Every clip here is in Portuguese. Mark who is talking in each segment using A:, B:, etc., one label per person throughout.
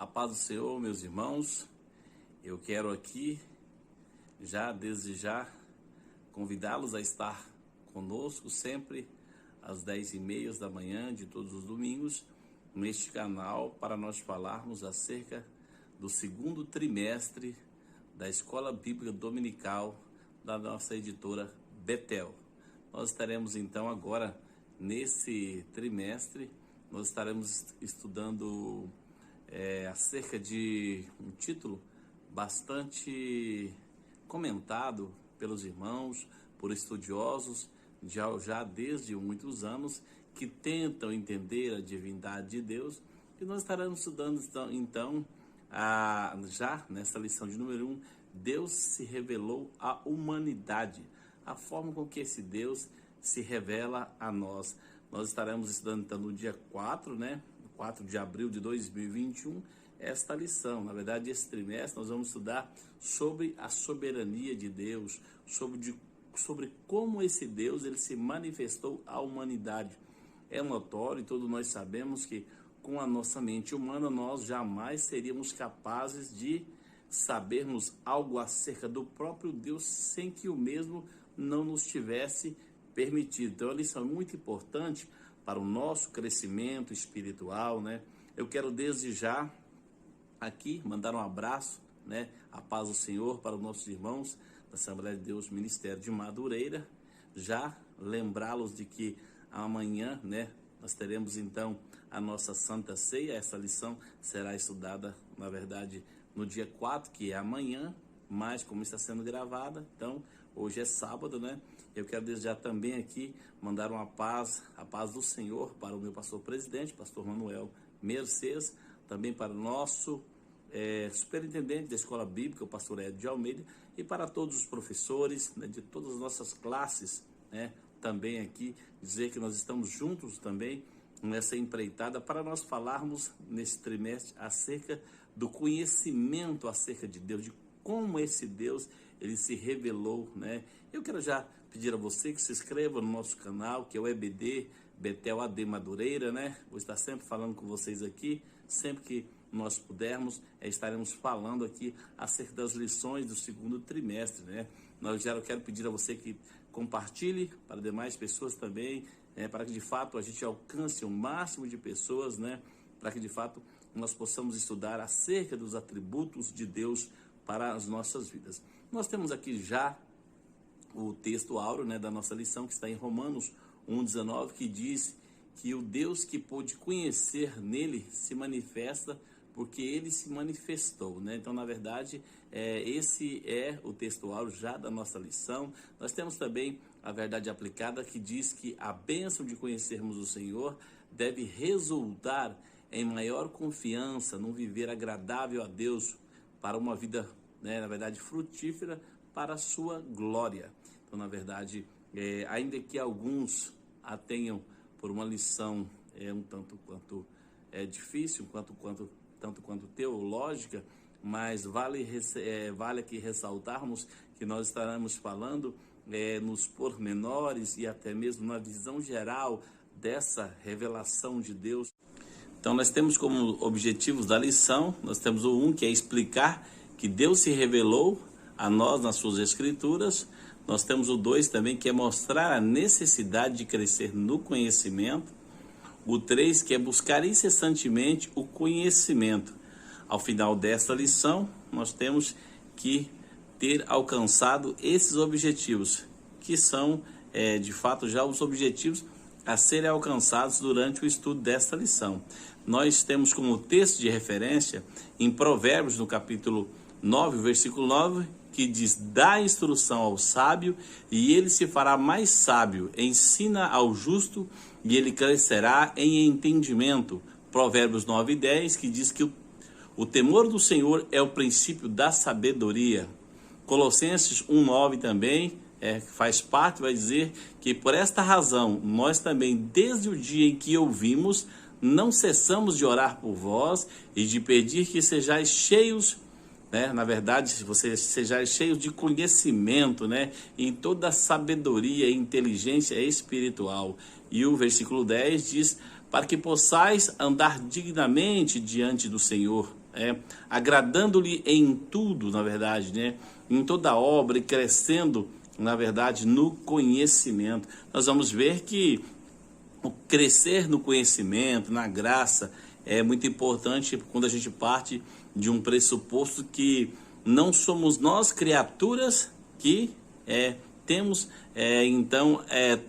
A: A paz do Senhor, meus irmãos. Eu quero aqui, desde já, convidá-los a estar conosco sempre às 10h30 da manhã de todos os domingos, neste canal, para nós falarmos acerca do segundo trimestre da Escola Bíblica Dominical da nossa editora Betel. Nós estaremos então agora, nesse trimestre, nós estaremos estudando acerca de um título bastante comentado pelos irmãos, por estudiosos, já desde muitos anos, que tentam entender a divindade de Deus. E nós estaremos estudando então, já nessa lição de número 1, Deus se revelou à humanidade, a forma com que esse Deus se revela a nós. Nós estaremos estudando então no dia 4 de abril de 2021, esta lição. Na verdade, esse trimestre nós vamos estudar sobre a soberania de Deus, sobre como esse Deus ele se manifestou à humanidade. É notório, e todos nós sabemos que com a nossa mente humana nós jamais seríamos capazes de sabermos algo acerca do próprio Deus sem que o mesmo não nos tivesse permitido. Então, a lição é muito importante para o nosso crescimento espiritual, Eu quero desde já aqui mandar um abraço, a paz do Senhor para os nossos irmãos da Assembleia de Deus Ministério de Madureira. Já lembrá-los de que amanhã, nós teremos então a nossa Santa Ceia. Essa lição será estudada, na verdade, no dia 4, que é amanhã, mas como está sendo gravada, então hoje é sábado, Eu quero desde já também aqui mandar a paz do Senhor para o meu pastor presidente, pastor Manuel Mercedes, também para o nosso superintendente da Escola Bíblica, o pastor Ed de Almeida, e para todos os professores, de todas as nossas classes, também aqui, dizer que nós estamos juntos também nessa empreitada para nós falarmos nesse trimestre acerca do conhecimento acerca de Deus, de como esse Deus ele se revelou, Eu quero já pedir a você que se inscreva no nosso canal, que é o EBD Betel AD Madureira, Vou estar sempre falando com vocês aqui, sempre que nós pudermos, estaremos falando aqui acerca das lições do segundo trimestre, Eu quero pedir a você que compartilhe para demais pessoas também, para que de fato a gente alcance o máximo de pessoas, Para que de fato nós possamos estudar acerca dos atributos de Deus para as nossas vidas. Nós temos aqui já o texto áureo, da nossa lição, que está em Romanos 1,19, que diz que o Deus que pôde conhecer nele se manifesta porque ele se manifestou, Então, na verdade, esse é o texto áureo já da nossa lição. Nós temos também a verdade aplicada, que diz que a bênção de conhecermos o Senhor deve resultar em maior confiança, num viver agradável a Deus, para uma vida, na verdade, frutífera para a sua glória. Então, na verdade, ainda que alguns a tenham por uma lição um tanto quanto difícil, tanto quanto teológica, mas vale aqui ressaltarmos que nós estaremos falando nos pormenores e até mesmo na visão geral dessa revelação de Deus. Então, nós temos como objetivos da lição, nós temos o 1, que é explicar que Deus se revelou a nós nas suas escrituras. Nós temos o 2 também, que é mostrar a necessidade de crescer no conhecimento. O 3, que é buscar incessantemente o conhecimento. Ao final desta lição, nós temos que ter alcançado esses objetivos, que são, de fato, já os objetivos a serem alcançados durante o estudo desta lição. Nós temos como texto de referência em Provérbios, no capítulo 9, versículo 9, que diz: dá instrução ao sábio e ele se fará mais sábio, ensina ao justo e ele crescerá em entendimento. Provérbios 9 e 10, que diz que o temor do Senhor é o princípio da sabedoria. Colossenses 1,9 também faz parte, vai dizer que por esta razão, nós também, desde o dia em que ouvimos, não cessamos de orar por vós e de pedir que sejais cheios, na verdade, se vocês sejais cheios de conhecimento, em toda a sabedoria e inteligência espiritual. E o versículo 10 diz: para que possais andar dignamente diante do Senhor, agradando-lhe em tudo, na verdade, né? Em toda obra e crescendo, na verdade, no conhecimento. Nós vamos ver que o crescer no conhecimento, na graça, é muito importante quando a gente parte de um pressuposto que não somos nós criaturas que temos então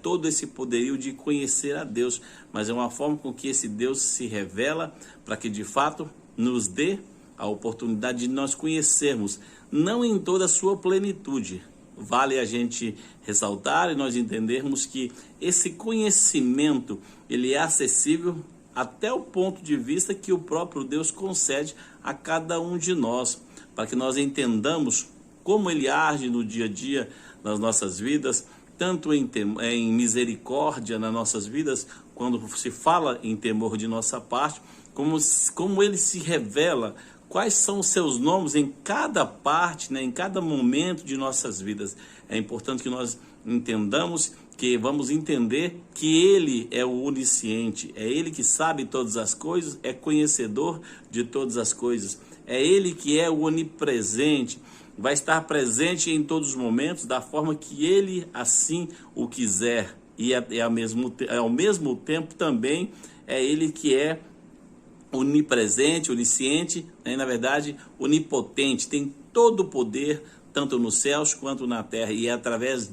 A: todo esse poderio de conhecer a Deus, mas é uma forma com que esse Deus se revela para que de fato nos dê a oportunidade de nós conhecermos, não em toda a sua plenitude. Vale a gente ressaltar e nós entendermos que esse conhecimento ele é acessível até o ponto de vista que o próprio Deus concede a cada um de nós, para que nós entendamos como ele age no dia a dia nas nossas vidas, tanto em misericórdia nas nossas vidas, quando se fala em temor de nossa parte, como ele se revela, quais são os seus nomes em cada parte, né, em cada momento de nossas vidas. É importante que nós entendamos, que vamos entender que ele é o onisciente, é ele que sabe todas as coisas, é conhecedor de todas as coisas, é ele que é o onipresente, vai estar presente em todos os momentos da forma que ele assim o quiser, e ao mesmo tempo também é ele que é onipresente, onisciente, né? Na verdade onipotente, tem todo o poder tanto nos céus quanto na terra, e é através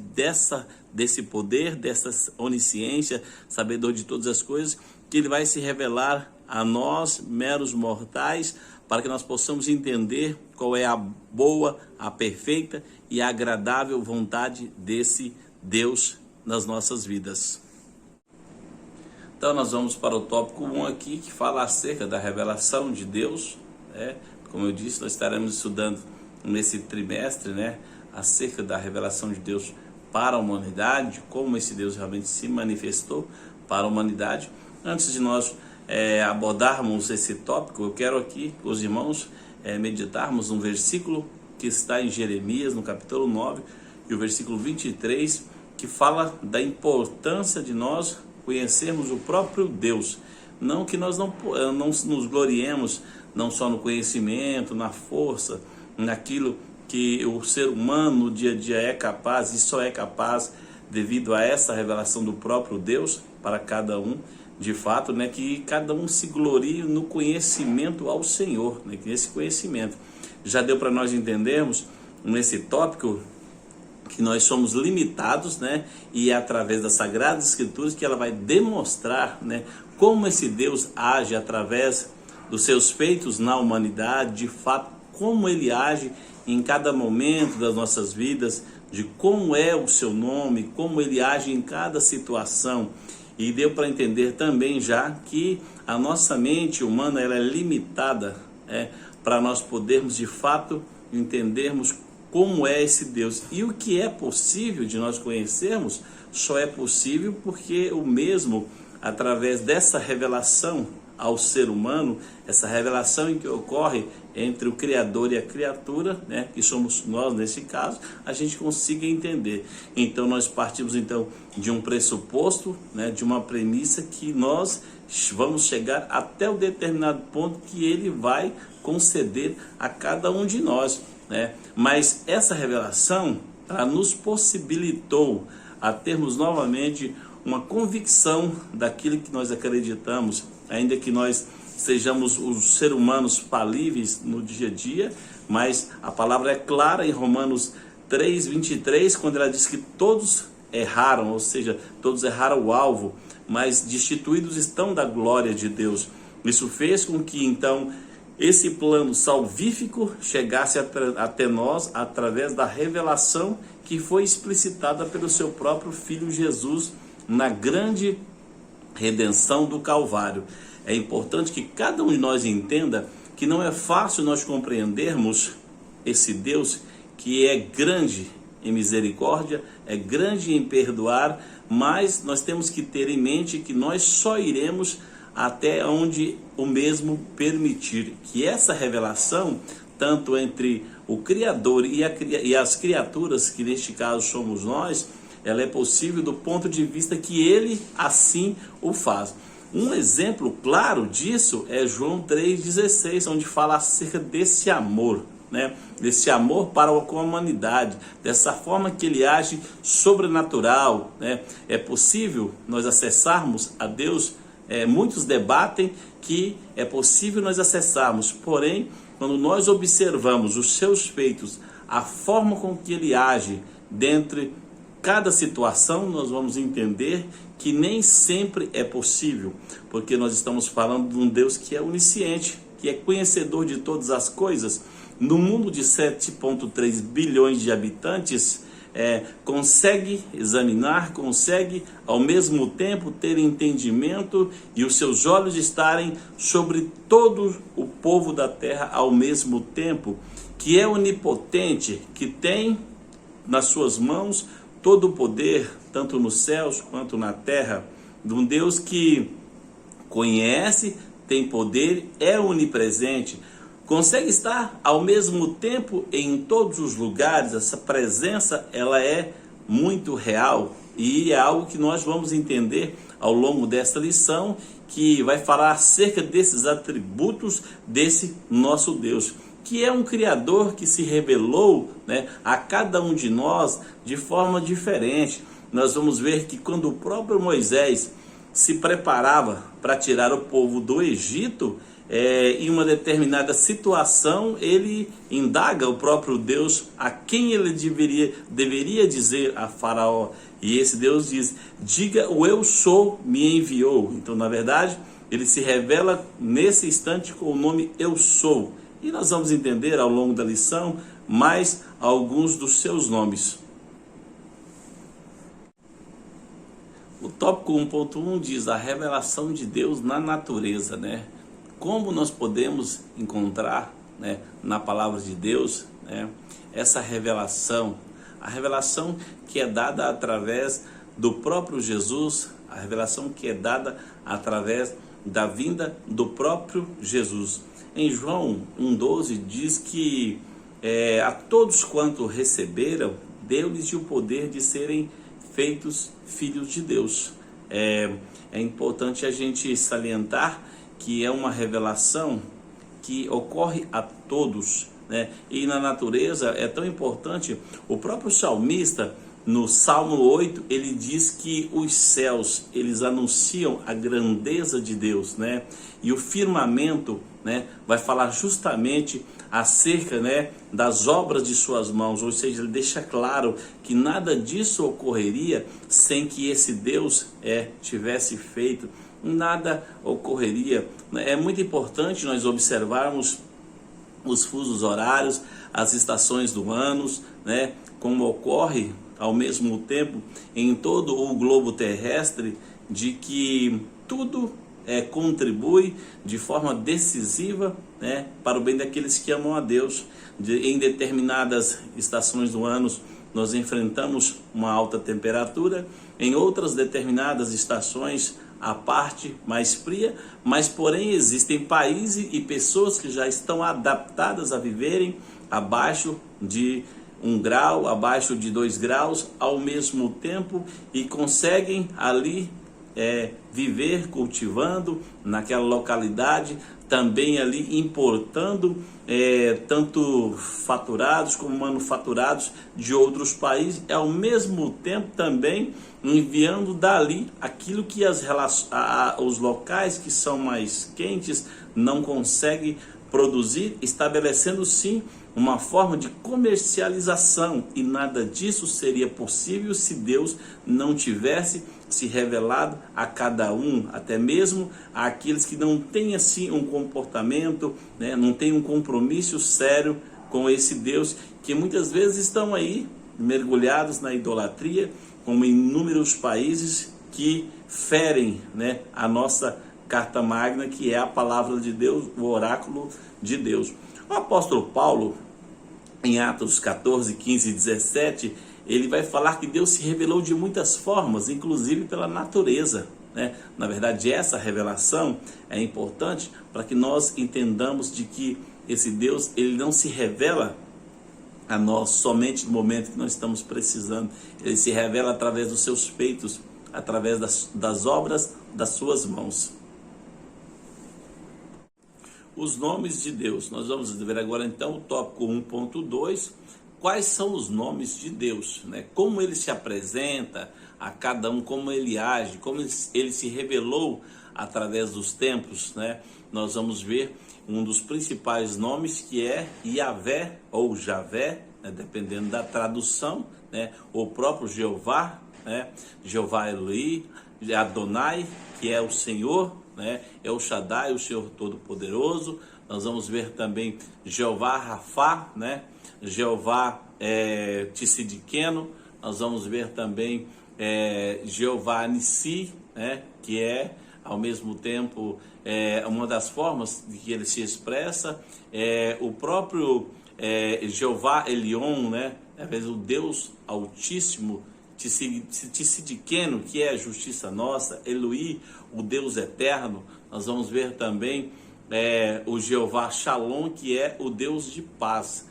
A: desse poder, dessa onisciência, sabedor de todas as coisas, que ele vai se revelar a nós, meros mortais, para que nós possamos entender qual é a boa, a perfeita e a agradável vontade desse Deus nas nossas vidas. Então nós vamos para o tópico 1 aqui, que fala acerca da revelação de Deus, né? Como eu disse, nós estaremos estudando nesse trimestre, né, acerca da revelação de Deus para a humanidade, como esse Deus realmente se manifestou para a humanidade. Antes de nós abordarmos esse tópico, eu quero aqui, os irmãos, meditarmos um versículo que está em Jeremias, no capítulo 9, e o versículo 23, que fala da importância de nós conhecermos o próprio Deus. Não que nós não nos gloriemos não só no conhecimento, na força, naquilo que o ser humano no dia a dia é capaz, e só é capaz devido a essa revelação do próprio Deus para cada um, de fato, né, que cada um se glorie no conhecimento ao Senhor, né, que esse conhecimento já deu para nós entendermos nesse tópico que nós somos limitados, né, e é através das Sagradas Escrituras que ela vai demonstrar, né, como esse Deus age através dos seus feitos na humanidade, de fato, como ele age em cada momento das nossas vidas, de como é o seu nome, como ele age em cada situação. E deu para entender também já que a nossa mente humana ela é limitada, para nós podermos de fato entendermos como é esse Deus. E o que é possível de nós conhecermos, só é possível porque o mesmo, através dessa revelação ao ser humano, essa revelação em que ocorre entre o Criador e a criatura, né, que somos nós nesse caso, a gente consiga entender. Então nós partimos então de um pressuposto, né, de uma premissa que nós vamos chegar até o determinado ponto que ele vai conceder a cada um de nós, né? Mas essa revelação nos possibilitou a termos novamente uma convicção daquilo que nós acreditamos, ainda que nós sejamos os seres humanos falíveis no dia a dia, mas a palavra é clara em Romanos 3:23, quando ela diz que todos erraram, ou seja, todos erraram o alvo, mas destituídos estão da glória de Deus. Isso fez com que então esse plano salvífico chegasse até nós através da revelação que foi explicitada pelo seu próprio Filho Jesus na grande redenção do Calvário. É importante que cada um de nós entenda que não é fácil nós compreendermos esse Deus que é grande em misericórdia, é grande em perdoar, mas nós temos que ter em mente que nós só iremos até onde o mesmo permitir, que essa revelação, tanto entre o Criador e as criaturas, que neste caso somos nós, ela é possível do ponto de vista que ele assim o faz. Um exemplo claro disso é João 3,16, onde fala acerca desse amor, né? Desse amor para com a humanidade, dessa forma que ele age sobrenatural, né? É possível nós acessarmos a Deus. Muitos debatem que é possível nós acessarmos, porém, quando nós observamos os seus feitos, a forma com que ele age dentre cada situação, nós vamos entender que nem sempre é possível, porque nós estamos falando de um Deus que é onisciente, que é conhecedor de todas as coisas. No mundo de 7,3 bilhões de habitantes, consegue examinar, consegue ao mesmo tempo ter entendimento e os seus olhos estarem sobre todo o povo da terra ao mesmo tempo, que é onipotente, que tem nas suas mãos todo o poder, tanto nos céus quanto na terra, de um Deus que conhece, tem poder, é onipresente, consegue estar ao mesmo tempo em todos os lugares. Essa presença, ela é muito real e é algo que nós vamos entender ao longo desta lição, que vai falar acerca desses atributos desse nosso Deus, que é um Criador que se revelou, né, a cada um de nós de forma diferente. Nós vamos ver que quando o próprio Moisés se preparava para tirar o povo do Egito, em uma determinada situação, ele indaga o próprio Deus a quem ele deveria dizer a Faraó. E esse Deus diz: diga o eu sou me enviou. Então, na verdade, ele se revela nesse instante com o nome eu sou. E nós vamos entender ao longo da lição mais alguns dos seus nomes. O tópico 1.1 diz a revelação de Deus na natureza, né? Como nós podemos encontrar, né, na palavra de Deus, né, essa revelação, a revelação que é dada através do próprio Jesus, a revelação que é dada através da vinda do próprio Jesus. Em João 1,12 diz que a todos quanto receberam, deu-lhes o poder de serem feitos filhos de Deus. É importante a gente salientar que é uma revelação que ocorre a todos, né? E na natureza é tão importante, o próprio salmista, no Salmo 8, ele diz que os céus, eles anunciam a grandeza de Deus, né? E o firmamento, né, vai falar justamente acerca, né, das obras de suas mãos, ou seja, ele deixa claro que nada disso ocorreria sem que esse Deus tivesse feito. Nada ocorreria. É muito importante nós observarmos os fusos horários, as estações do ano, né, como ocorre ao mesmo tempo em todo o globo terrestre, de que tudo contribui de forma decisiva, né, para o bem daqueles que amam a Deus. Em determinadas estações do ano nós enfrentamos uma alta temperatura, em outras determinadas estações a parte mais fria, mas porém existem países e pessoas que já estão adaptadas a viverem abaixo de 1 grau, abaixo de 2 graus ao mesmo tempo, e conseguem ali viver cultivando naquela localidade, também ali importando tanto faturados como manufaturados de outros países, e ao mesmo tempo também enviando dali aquilo que os locais que são mais quentes não conseguem produzir, estabelecendo sim uma forma de comercialização, e nada disso seria possível se Deus não tivesse se revelado a cada um, até mesmo àqueles que não têm assim um comportamento, né, não têm um compromisso sério com esse Deus, que muitas vezes estão aí mergulhados na idolatria, como em inúmeros países que ferem, né, a nossa carta magna, que é a palavra de Deus, o oráculo de Deus. O apóstolo Paulo, em Atos 14, 15 e 17, ele vai falar que Deus se revelou de muitas formas, inclusive pela natureza, né? Na verdade, essa revelação é importante para que nós entendamos de que esse Deus, ele não se revela a nós somente no momento que nós estamos precisando. Ele se revela através dos seus feitos, através das obras das suas mãos. os nomes de Deus. Nós vamos ver agora então o tópico 1.2, quais são os nomes de Deus, né? Como ele se apresenta a cada um, como ele age, como ele se revelou através dos tempos, né? Nós vamos ver um dos principais nomes, que é Yahvé ou Javé, né? Dependendo da tradução, né? O próprio Jeová, né? Jeová Elohim, Adonai, que é o Senhor, né? É o Shaddai, o Senhor Todo-Poderoso. Nós vamos ver também Jeová Rafá, né? Jeová Tsidkenu. Nós vamos ver também Jeová Nissi, né? Que é ao mesmo tempo uma das formas de que ele se expressa. O próprio Jeová Elion, né? Às vezes o Deus Altíssimo, Tsidkenu, que é a justiça nossa, Eloí, o Deus eterno. Nós vamos ver também o Jeová Shalom, que é o Deus de paz.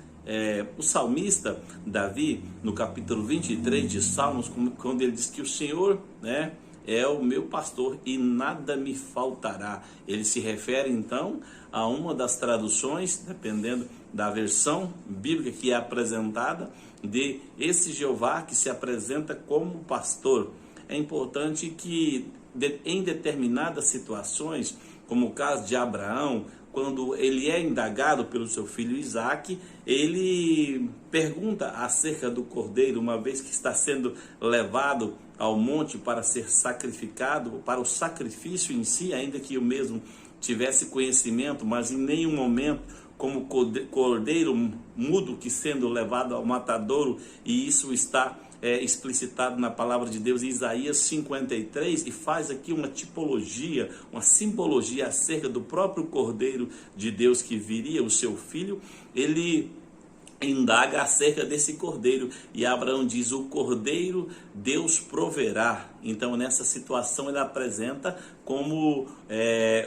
A: O salmista Davi, no capítulo 23 de Salmos, quando ele diz que o Senhor, né, é o meu pastor e nada me faltará. Ele se refere então a uma das traduções, dependendo da versão bíblica que é apresentada, de esse Jeová que se apresenta como pastor. É importante que em determinadas situações, como o caso de Abraão, quando ele é indagado pelo seu filho Isaque, ele pergunta acerca do cordeiro, uma vez que está sendo levado ao monte para ser sacrificado, para o sacrifício em si, ainda que o mesmo tivesse conhecimento, mas em nenhum momento como cordeiro mudo que sendo levado ao matadouro, e isso está explicitado na palavra de Deus em Isaías 53, e faz aqui uma tipologia, uma simbologia acerca do próprio Cordeiro de Deus que viria, o seu filho. Ele indaga acerca desse cordeiro, e Abraão diz: o cordeiro Deus proverá. Então nessa situação ele apresenta como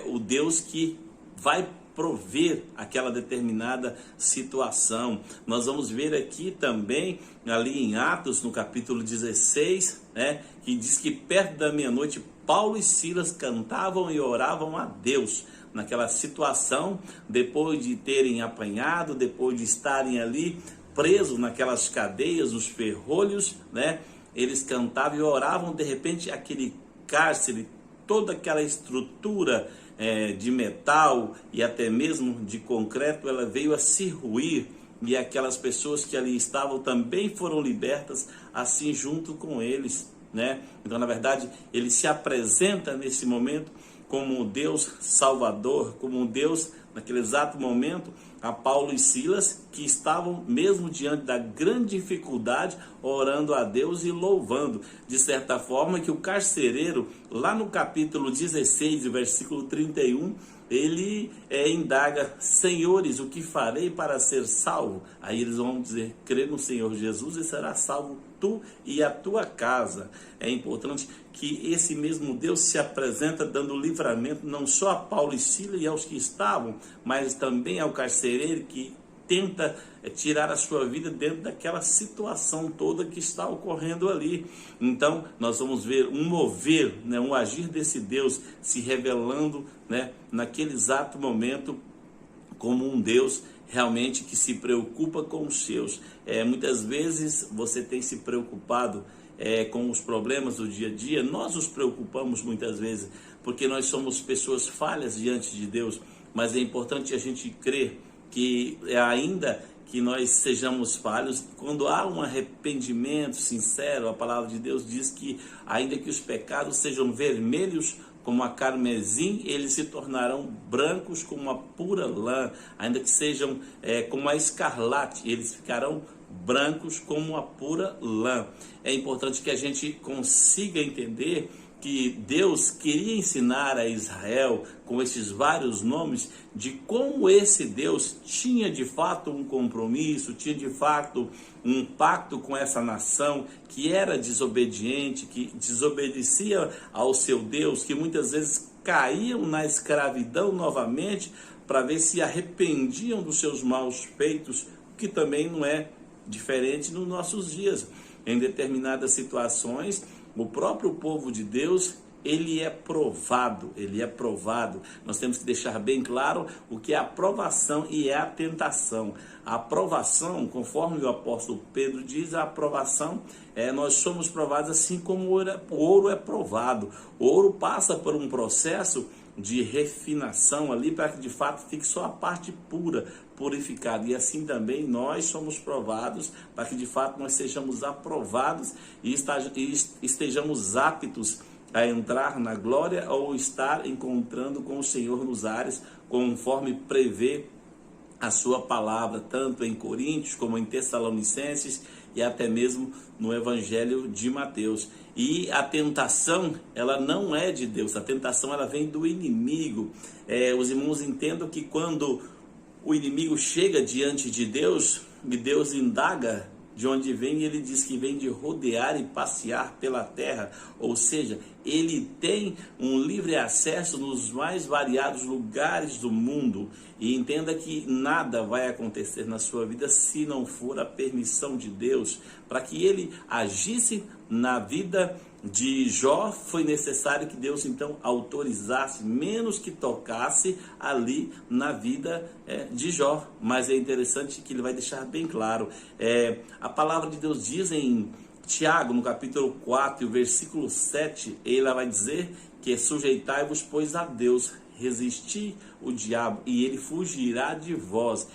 A: o Deus que vai prover aquela determinada situação. Nós vamos ver aqui também, ali em Atos, no capítulo 16, né, que diz que perto da meia-noite, Paulo e Silas cantavam e oravam a Deus. Naquela situação, depois de terem apanhado, depois de estarem ali presos naquelas cadeias, nos ferrolhos, né, eles cantavam e oravam. De repente, aquele cárcere, toda aquela estrutura de metal e até mesmo de concreto, ela veio a se ruir, e aquelas pessoas que ali estavam também foram libertas, assim junto com eles, né? Então, na verdade, ele se apresenta nesse momento como um Deus salvador, como um Deus, naquele exato momento, a Paulo e Silas, que estavam mesmo diante da grande dificuldade, orando a Deus e louvando. De certa forma que o carcereiro, lá no capítulo 16, versículo 31, ele indaga: senhores, o que farei para ser salvo? Aí eles vão dizer: crê no Senhor Jesus e será salvo tu e a tua casa. É importante que esse mesmo Deus se apresenta dando livramento não só a Paulo e Silas e aos que estavam, mas também ao carcereiro que tenta tirar a sua vida dentro daquela situação toda que está ocorrendo ali. Então nós vamos ver um mover, né, um agir desse Deus se revelando, né, naquele exato momento como um Deus realmente que se preocupa com os seus. Muitas vezes você tem se preocupado com os problemas do dia a dia. Nós nos preocupamos muitas vezes porque nós somos pessoas falhas diante de Deus, mas é importante a gente crer que ainda que nós sejamos falhos, quando há um arrependimento sincero, a palavra de Deus diz que ainda que os pecados sejam vermelhos como a carmesim, eles se tornarão brancos como a pura lã. Ainda que sejam como a escarlate, eles ficarão brancos como a pura lã. É importante que a gente consiga entender que Deus queria ensinar a Israel, com esses vários nomes, de como esse Deus tinha de fato um compromisso, tinha de fato um pacto com essa nação que era desobediente, que desobedecia ao seu Deus, que muitas vezes caíam na escravidão novamente para ver se arrependiam dos seus maus feitos, que também não é diferente nos nossos dias. Em determinadas situações, o próprio povo de Deus ele é provado, ele é provado. Nós temos que deixar bem claro o que é a provação e é a tentação. A aprovação, conforme o apóstolo Pedro diz, a aprovação nós somos provados assim como o ouro é provado. O ouro passa por um processo de refinação ali para que de fato fique só a parte pura, purificada. E assim também nós somos provados para que de fato nós sejamos aprovados e estejamos aptos a entrar na glória ou estar encontrando com o Senhor nos ares, conforme prevê a sua palavra, tanto em Coríntios como em Tessalonicenses e até mesmo no Evangelho de Mateus. E a tentação, ela não é de Deus, a tentação ela vem do inimigo. Os irmãos entendam que quando o inimigo chega diante de Deus, e Deus indaga de onde vem, ele diz que vem de rodear e passear pela terra, ou seja, ele tem um livre acesso nos mais variados lugares do mundo. E entenda que nada vai acontecer na sua vida se não for a permissão de Deus. Para que ele agisse na vida de Jó, foi necessário que Deus então autorizasse, menos que tocasse ali na vida de Jó. Mas é interessante que ele vai deixar bem claro, a palavra de Deus diz em Tiago, no capítulo 4, versículo 7, ela vai dizer que sujeitai-vos, pois, a Deus, resisti o diabo e ele fugirá de vós.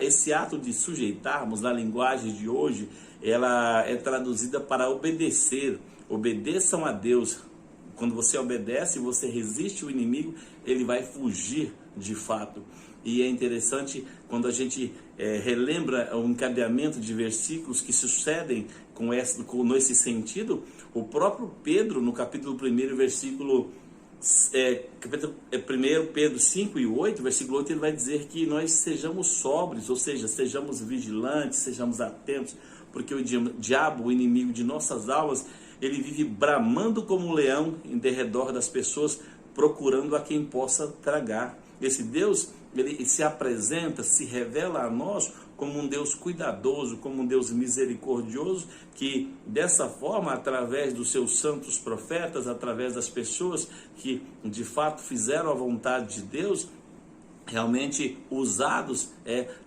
A: Esse ato de sujeitarmos, na linguagem de hoje, ela é traduzida para obedecer. Obedeçam a Deus. Quando você obedece, você resiste o inimigo, ele vai fugir de fato. E é interessante quando a gente relembra o encadeamento de versículos que sucedem nesse sentido. O próprio Pedro, no capítulo 1, versículo 1 Pedro 5 e 8, versículo 8, ele vai dizer que nós sejamos sóbrios, ou seja, sejamos vigilantes, sejamos atentos, porque o diabo, o inimigo de nossas almas, ele vive bramando como um leão em derredor das pessoas, procurando a quem possa tragar. Esse Deus, ele se apresenta, se revela a nós como um Deus cuidadoso, como um Deus misericordioso, que dessa forma, através dos seus santos profetas, através das pessoas que de fato fizeram a vontade de Deus, realmente usados,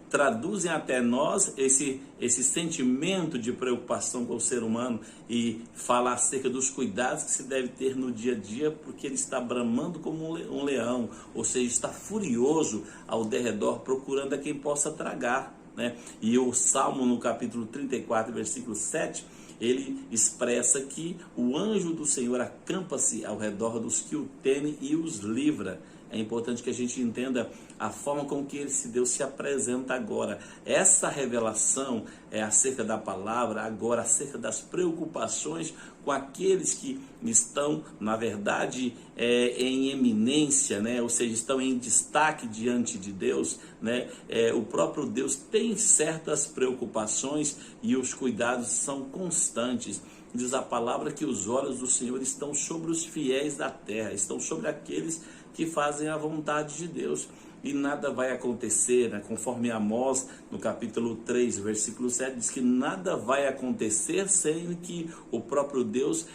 A: traduzem até nós esse sentimento de preocupação com o ser humano e falar acerca dos cuidados que se deve ter no dia a dia, porque ele está bramando como um leão, ou seja, está furioso ao derredor, procurando a quem possa tragar, né? E o Salmo, no capítulo 34, versículo 7, ele expressa que o anjo do Senhor acampa-se ao redor dos que o temem e os livra. É importante que a gente entenda a forma com que esse Deus se apresenta agora. Essa revelação é acerca da palavra, agora acerca das preocupações com aqueles que estão, na verdade, em eminência, né? Ou seja, estão em destaque diante de Deus, né? O próprio Deus tem certas preocupações e os cuidados são constantes. Diz a palavra que os olhos do Senhor estão sobre os fiéis da terra, estão sobre aqueles que fazem a vontade de Deus. E nada vai acontecer, né? Conforme Amós, no capítulo 3, versículo 7, diz que nada vai acontecer sem que o próprio Deus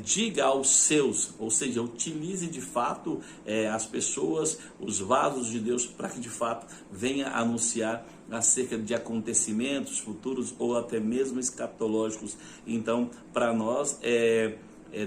A: diga aos seus, ou seja, utilize de fato as pessoas, os vasos de Deus, para que de fato venha anunciar acerca de acontecimentos futuros ou até mesmo escatológicos. Então, para nós é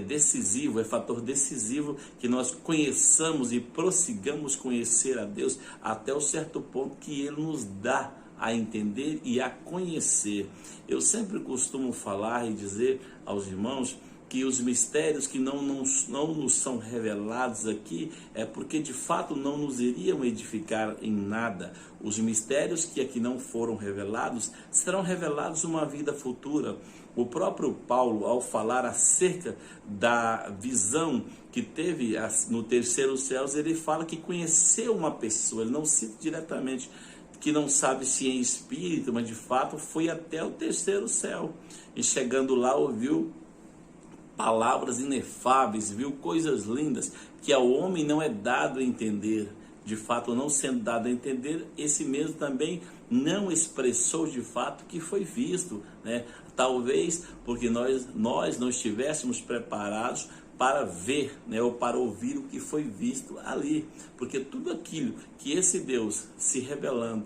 A: decisivo, é fator decisivo que nós conheçamos e prossigamos conhecer a Deus até o certo ponto que Ele nos dá a entender e a conhecer. Eu sempre costumo falar e dizer aos irmãos que os mistérios que não nos são revelados aqui é porque de fato não nos iriam edificar em nada. Os mistérios que aqui não foram revelados serão revelados numa vida futura. O próprio Paulo, ao falar acerca da visão que teve no terceiro céu, ele fala que conheceu uma pessoa, ele não cita diretamente que não sabe se em espírito, mas de fato foi até o terceiro céu. E chegando lá ouviu palavras inefáveis, viu coisas lindas que ao homem não é dado a entender. De fato, não sendo dado a entender, esse mesmo também não expressou de fato o que foi visto, né? Talvez porque nós não estivéssemos preparados para ver, né, ou para ouvir o que foi visto ali, porque tudo aquilo que esse Deus se revelando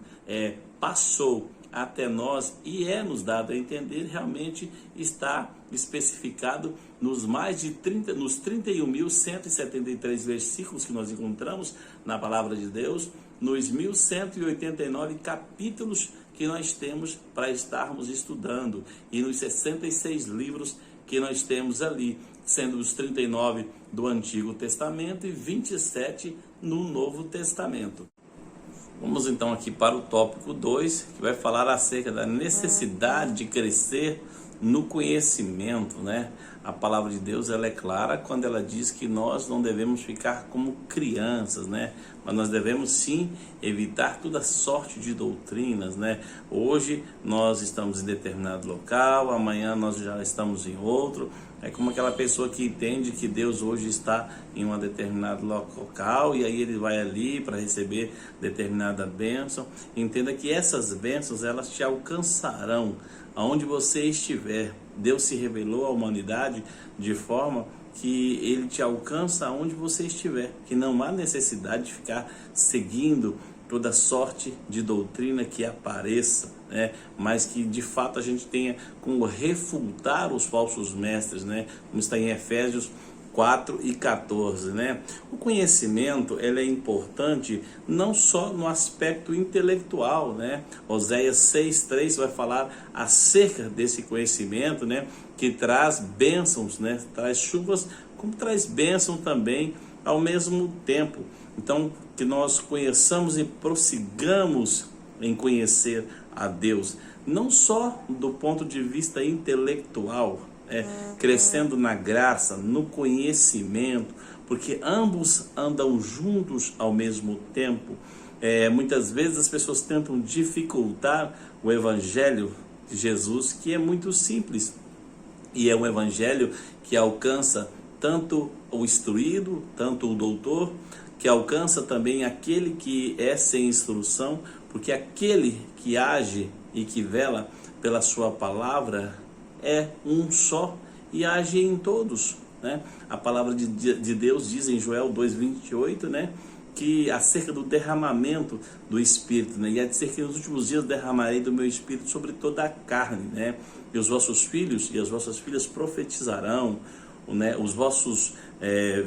A: passou até nós e nos dado a entender, realmente está especificado nos mais de 30, nos 31.173 versículos que nós encontramos na palavra de Deus, nos 1.189 capítulos que nós temos para estarmos estudando e nos 66 livros que nós temos ali, sendo os 39 do Antigo Testamento e 27 no Novo Testamento. Vamos então aqui para o tópico 2, que vai falar acerca da necessidade de crescer no conhecimento, né? A palavra de Deus, ela é clara quando ela diz que nós não devemos ficar como crianças, né? Mas nós devemos sim evitar toda sorte de doutrinas, né? Hoje nós estamos em determinado local, amanhã nós já estamos em outro. É como aquela pessoa que entende que Deus hoje está em um determinado local e aí ele vai ali para receber determinada bênção. Entenda que essas bênçãos, elas te alcançarão aonde você estiver. Deus se revelou à humanidade de forma que ele te alcança aonde você estiver, que não há necessidade de ficar seguindo toda sorte de doutrina que apareça, né? Mas que de fato a gente tenha como refutar os falsos mestres, né? Como está em Efésios 4:14, né? O conhecimento, ele é importante não só no aspecto intelectual, né? Oséias 6:3 vai falar acerca desse conhecimento, né? Que traz bênçãos, né? Traz chuvas, como traz bênção também ao mesmo tempo. Então, que nós conheçamos e prossigamos em conhecer a Deus, não só do ponto de vista intelectual, crescendo na graça, no conhecimento, porque ambos andam juntos ao mesmo tempo. Muitas vezes as pessoas tentam dificultar o evangelho de Jesus, que é muito simples, e é um evangelho que alcança tanto o instruído, tanto o doutor, que alcança também aquele que é sem instrução, porque aquele que age e que vela pela sua palavra é um só e age em todos, né? A palavra de Deus diz em Joel 2:28, né? Que acerca do derramamento do Espírito, né? E é dizer que nos últimos dias derramarei do meu Espírito sobre toda a carne, né? E os vossos filhos e as vossas filhas profetizarão, né? Os vossos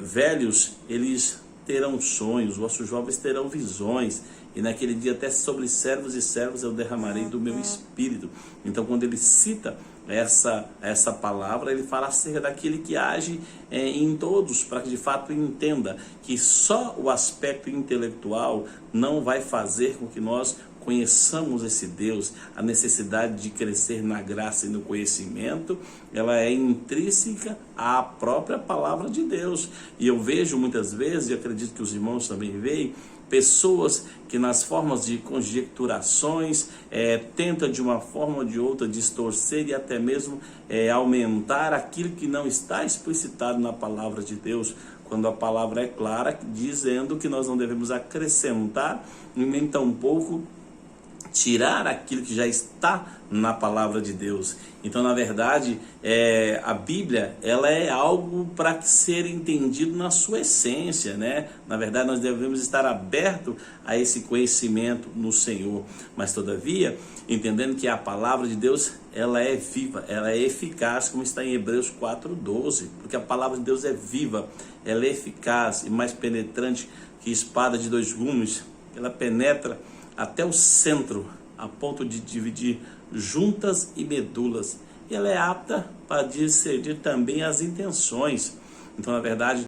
A: velhos, eles terão sonhos, os vossos jovens terão visões, e naquele dia até sobre servos e servas eu derramarei do meu Espírito. Então, quando ele cita essa palavra, ele fala acerca daquele que age em todos, para que de fato entenda que só o aspecto intelectual não vai fazer com que nós conheçamos esse Deus. A necessidade de crescer na graça e no conhecimento, ela é intrínseca à própria palavra de Deus. E eu vejo muitas vezes, e acredito que os irmãos também veem, pessoas que nas formas de conjecturações tentam de uma forma ou de outra distorcer e até mesmo aumentar aquilo que não está explicitado na palavra de Deus, quando a palavra é clara, dizendo que nós não devemos acrescentar e nem tampouco tirar aquilo que já está na palavra de Deus. Então, na verdade, a Bíblia, ela é algo para ser entendido na sua essência, né? Na verdade, nós devemos estar abertos a esse conhecimento no Senhor. Mas, todavia, entendendo que a palavra de Deus, ela é viva, ela é eficaz, como está em Hebreus 4:12, porque a palavra de Deus é viva, ela é eficaz e mais penetrante que espada de dois gumes. Ela penetra até o centro, a ponto de dividir juntas e medulas. E ela é apta para discernir também as intenções. Então, na verdade,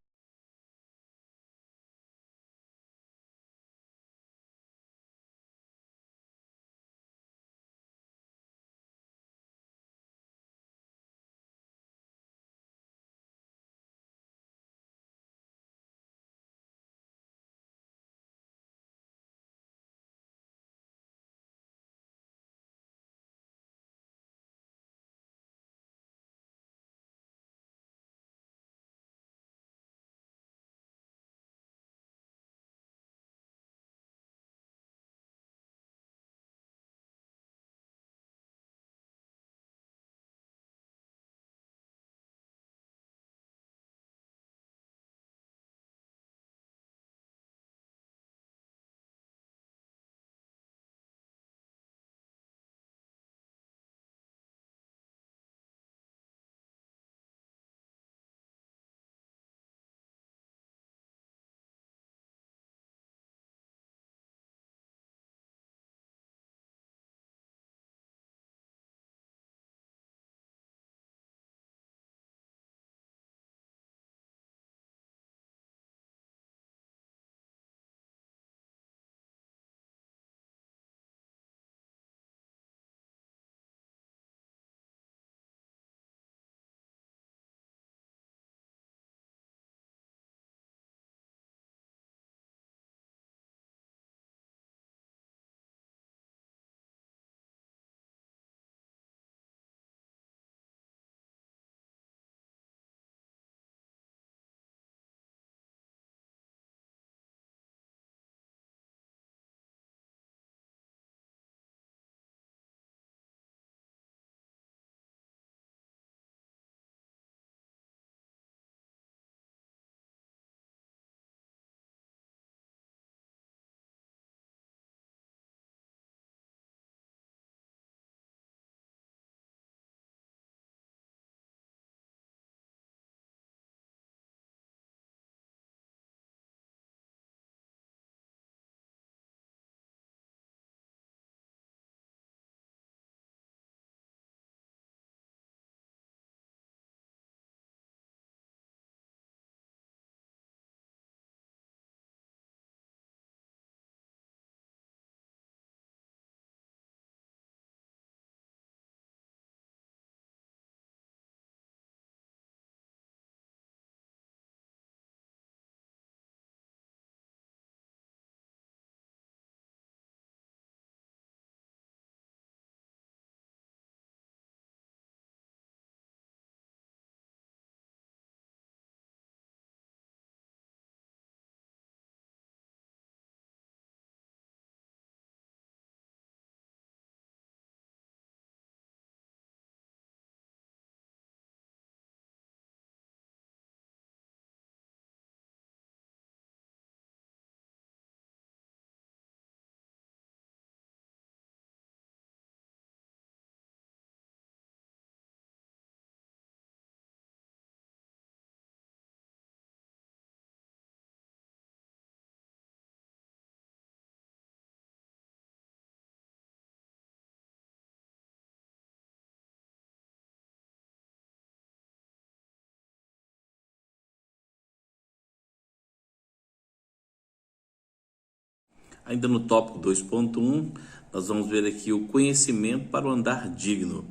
A: Ainda no tópico 2.1, nós vamos ver aqui o conhecimento para o andar digno.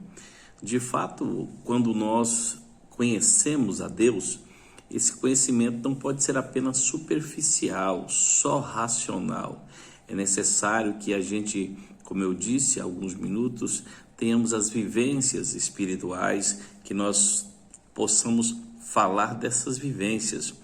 A: De fato, quando nós conhecemos a Deus, esse conhecimento não pode ser apenas superficial, só racional. É necessário que a gente, como eu disse há alguns minutos, tenhamos as vivências espirituais, que nós possamos falar dessas vivências.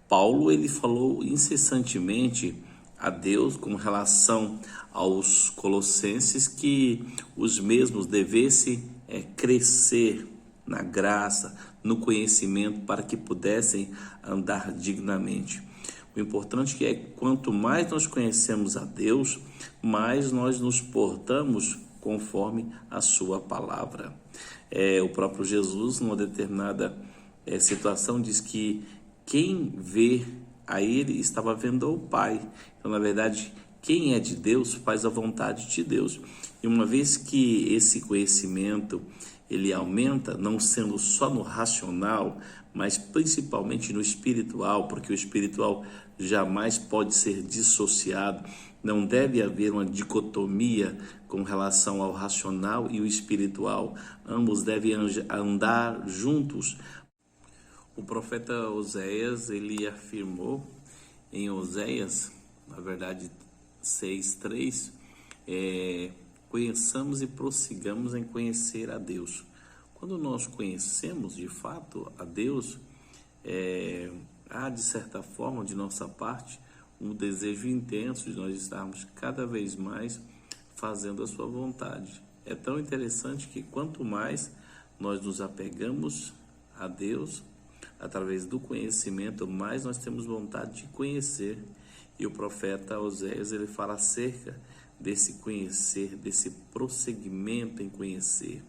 A: Paulo, ele falou incessantemente a Deus com relação aos colossenses que os mesmos devessem crescer na graça, no conhecimento, para que pudessem andar dignamente. O importante é que quanto mais nós conhecemos a Deus, mais nós nos portamos conforme a sua palavra. O próprio Jesus, numa determinada situação, diz que quem vê a ele estava vendo ao Pai. Então, na verdade, quem é de Deus faz a vontade de Deus. E uma vez que esse conhecimento ele aumenta, não sendo só no racional, mas principalmente no espiritual, porque o espiritual jamais pode ser dissociado. Não deve haver uma dicotomia com relação ao racional e o espiritual. Ambos devem andar juntos. O profeta Oséias, ele afirmou em Oséias, na verdade 6:3, conheçamos e prossigamos em conhecer a Deus. Quando nós conhecemos de fato a Deus, há de certa forma de nossa parte um desejo intenso de nós estarmos cada vez mais fazendo a sua vontade. É tão interessante que quanto mais nós nos apegamos a Deus, através do conhecimento, mais nós temos vontade de conhecer. E o profeta Oséias, ele fala acerca desse conhecer, desse prosseguimento em conhecer,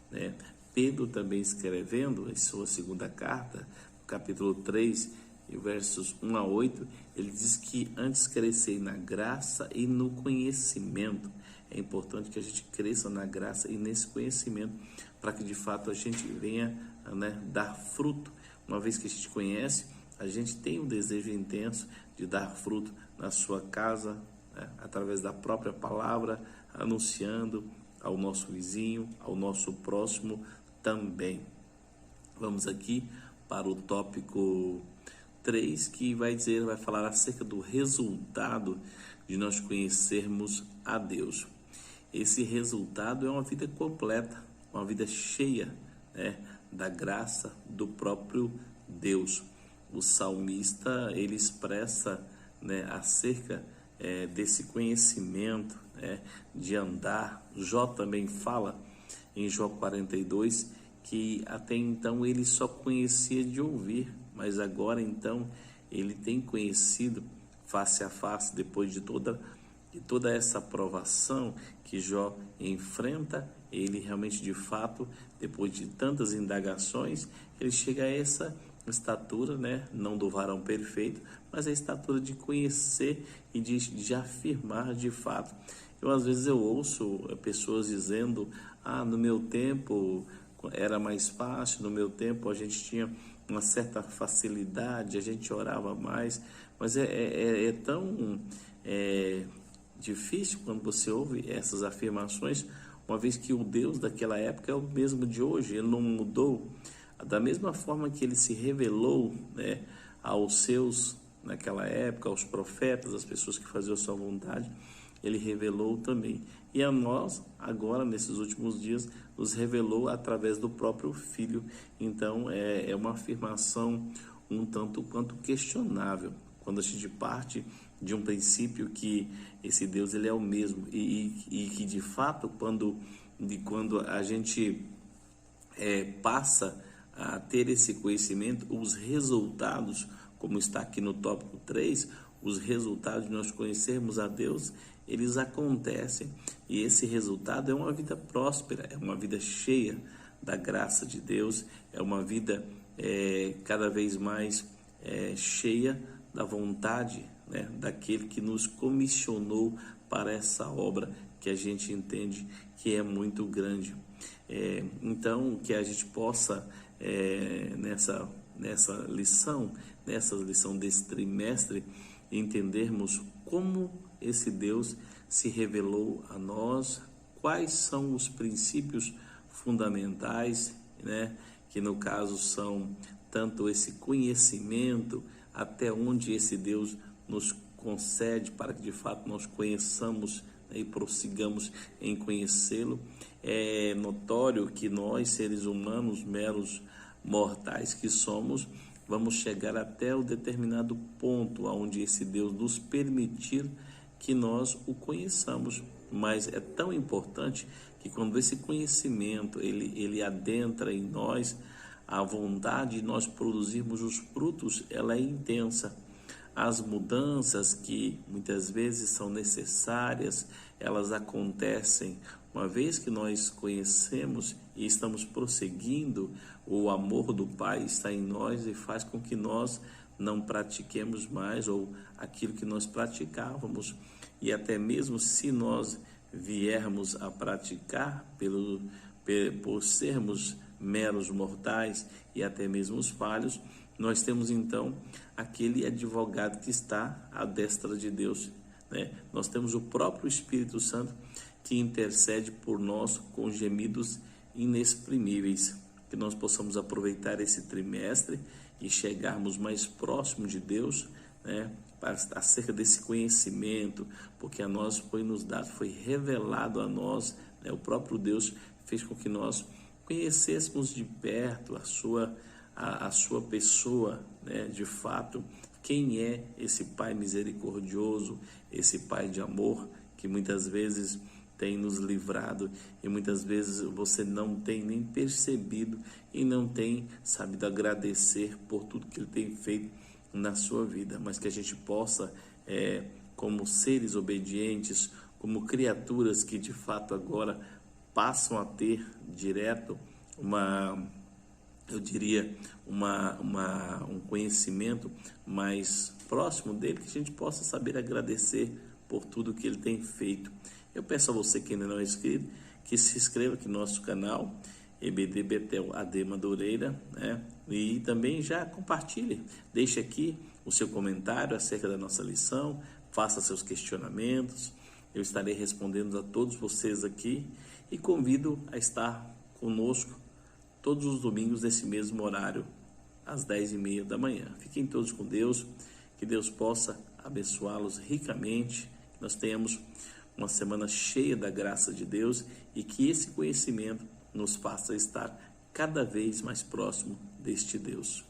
A: né? Pedro também escrevendo em sua segunda carta, no capítulo 3, versos 1-8, ele diz que antes crescei na graça e no conhecimento. É importante que a gente cresça na graça e nesse conhecimento, para que de fato a gente venha, né, dar fruto. Uma vez que a gente conhece, a gente tem um desejo intenso de dar fruto na sua casa, né, através da própria palavra, anunciando ao nosso vizinho, ao nosso próximo também. Vamos aqui para o tópico 3, que vai falar acerca do resultado de nós conhecermos a Deus. Esse resultado é uma vida completa, uma vida cheia, né, da graça do próprio Deus. O salmista, ele expressa, né, acerca desse conhecimento, de andar. Jó também fala em Jó 42 que até então ele só conhecia de ouvir, mas agora então ele tem conhecido face a face, depois de toda essa provação que Jó enfrenta. Ele realmente, de fato, depois de tantas indagações, ele chega a essa estatura, né, não do varão perfeito, mas a estatura de conhecer e de afirmar de fato. Às vezes eu ouço pessoas dizendo: no meu tempo era mais fácil, no meu tempo a gente tinha uma certa facilidade, a gente orava mais. Mas é tão difícil quando você ouve essas afirmações, uma vez que o Deus daquela época é o mesmo de hoje, ele não mudou. Da mesma forma que ele se revelou, né, aos seus naquela época, aos profetas, as pessoas que faziam a sua vontade, ele revelou também. E a nós, agora, nesses últimos dias, nos revelou através do próprio Filho. Então, é uma afirmação um tanto quanto questionável, quando a gente parte de um princípio que esse Deus ele é o mesmo, e que, de fato, quando a gente passa a ter esse conhecimento, os resultados, como está aqui no tópico 3, os resultados de nós conhecermos a Deus, eles acontecem, e esse resultado é uma vida próspera, é uma vida cheia da graça de Deus, é uma vida cada vez mais cheia da vontade, né, daquele que nos comissionou para essa obra que a gente entende que é muito grande. Então, que a gente possa, nessa lição desse trimestre, entendermos como esse Deus se revelou a nós, quais são os princípios fundamentais, né? Que no caso são tanto esse conhecimento, até onde esse Deus nos concede para que de fato nós conheçamos, né, e prossigamos em conhecê-lo. É notório que nós, seres humanos, meros mortais que somos, vamos chegar até o determinado ponto onde esse Deus nos permitir que nós o conheçamos. Mas é tão importante que quando esse conhecimento ele adentra em nós, a vontade de nós produzirmos os frutos, ela é intensa. As mudanças que muitas vezes são necessárias, elas acontecem uma vez que nós conhecemos e estamos prosseguindo, o amor do Pai está em nós e faz com que nós não pratiquemos mais ou aquilo que nós praticávamos. E até mesmo se nós viermos a praticar por sermos meros mortais e até mesmo os falhos, nós temos então aquele advogado que está à destra de Deus, né? Nós temos o próprio Espírito Santo que intercede por nós com gemidos inexprimíveis. Que nós possamos aproveitar esse trimestre e chegarmos mais próximo de Deus, né? Acerca desse conhecimento, porque a nós foi nos dado, foi revelado a nós, né? O próprio Deus fez com que nós conhecêssemos de perto a sua pessoa, né? De fato, quem é esse Pai misericordioso, esse Pai de amor, que muitas vezes tem nos livrado e muitas vezes você não tem nem percebido e não tem sabido agradecer por tudo que Ele tem feito na sua vida, mas que a gente possa, como seres obedientes, como criaturas que de fato agora passam a ter direto um conhecimento mais próximo dele, que a gente possa saber agradecer por tudo que Ele tem feito. Eu peço a você que ainda não é inscrito, que se inscreva aqui no nosso canal, EBD Betel AD Madureira, né? E também já compartilhe, deixe aqui o seu comentário acerca da nossa lição, faça seus questionamentos, eu estarei respondendo a todos vocês aqui e convido a estar conosco todos os domingos nesse mesmo horário, às 10h30 da manhã. Fiquem todos com Deus, que Deus possa abençoá-los ricamente, que nós tenhamos uma semana cheia da graça de Deus e que esse conhecimento nos faça estar cada vez mais próximo deste Deus.